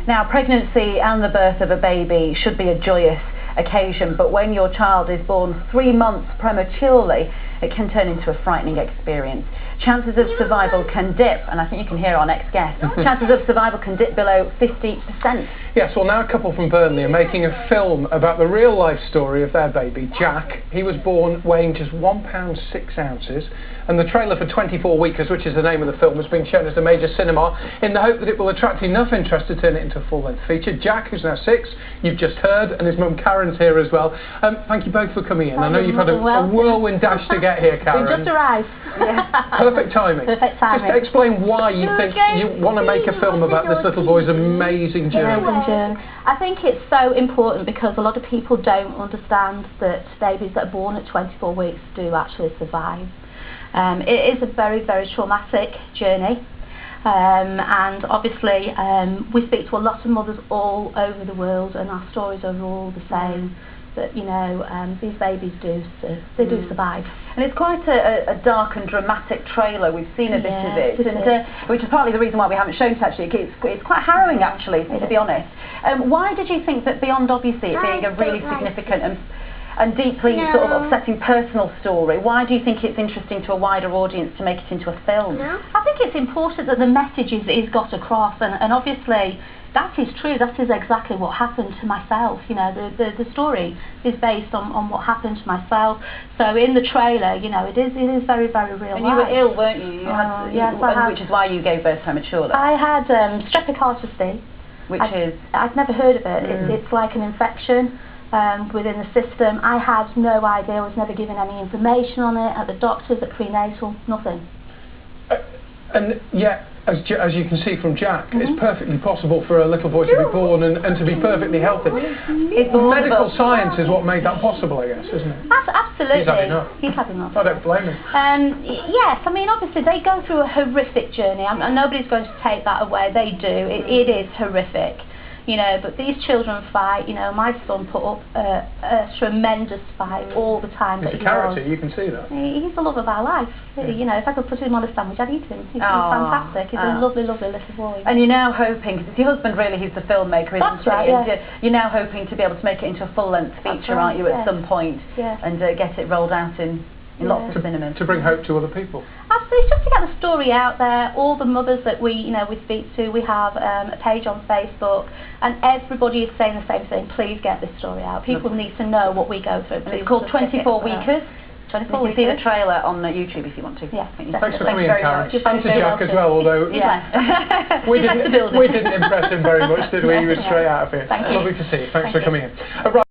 Now, pregnancy and the birth of a baby should be a joyous occasion, but when your child is born 3 months prematurely, it can turn into a frightening experience. Chances of survival can dip, and I think you can hear our next guest, chances of survival can dip below 50%. Yes, well, now a couple from Burnley are making a film about the real life story of their baby, Jack. He was born weighing just £1 6 ounces, and the trailer for 24 Weekers, which is the name of the film, has been shown at a major cinema in the hope that it will attract enough interest to turn it into a full-length feature. Jack, who's now 6, you've just heard, and his mum Karen's here as well. Thank you both for coming in. I know you've had a whirlwind dash to get here, Karen. We just arrived. Yeah. Perfect timing. Perfect timing. Just explain why you think you want to make a film about this little boy's amazing journey. I think it's so important because a lot of people don't understand that babies that are born at 24 weeks do actually survive. It is a very, very traumatic journey. And obviously we speak to a lot of mothers all over the world, and our stories are all the same. That these babies do survive. And it's quite a dark and dramatic trailer. We've seen a bit of it, and, which is partly the reason why we haven't shown it actually. It's quite harrowing actually, to be honest. Why did you think that beyond obviously it being a really significant and deeply sort of upsetting personal story, why do you think it's interesting to a wider audience to make it into a film? I think it's important that the message is got across, and obviously that is true. That is exactly what happened to myself. The story is based on what happened to myself. So in the trailer, it is very, very real. And you were ill, weren't you? Yes, which is why you gave birth prematurely. I had streptococcus C. I'd never heard of it. It's like an infection within the system. I had no idea. I was never given any information on it at the doctors, at prenatal, nothing. And yet, as you can see from Jack, it's perfectly possible for a little boy to be born and to be perfectly healthy. Medical science is what made that possible, I guess, isn't it? Absolutely. He's had enough. He's had enough. I don't blame him. Yes, I mean, obviously they go through a horrific journey, and nobody's going to take that away. They do. It is horrific. But these children fight. My son put up a tremendous fight all the time. He's a character, you can see that. He's the love of our life. If I could put him on a sandwich, I'd eat him. He's fantastic. He's a lovely, lovely little boy. And you're now hoping, because it's your husband really who's the filmmaker, isn't That's he? right, yeah. You're now hoping to be able to make it into a full-length feature, aren't you, at some point? Yeah. And get it rolled out in lots of cinemas. To bring hope to other people. Absolutely, just to get the story out there. All the mothers that we speak to, we have a page on Facebook, and everybody is saying the same thing. Please get this story out. People need to know what we go through. And it's called 24 Weekers. 24 You can see the trailer on YouTube if you want to. Yeah, thanks for coming in, Karen. And to Jack as well, although we didn't impress him very much, did we? He was straight out of here. Thank you. Lovely to see you. Thanks for coming in.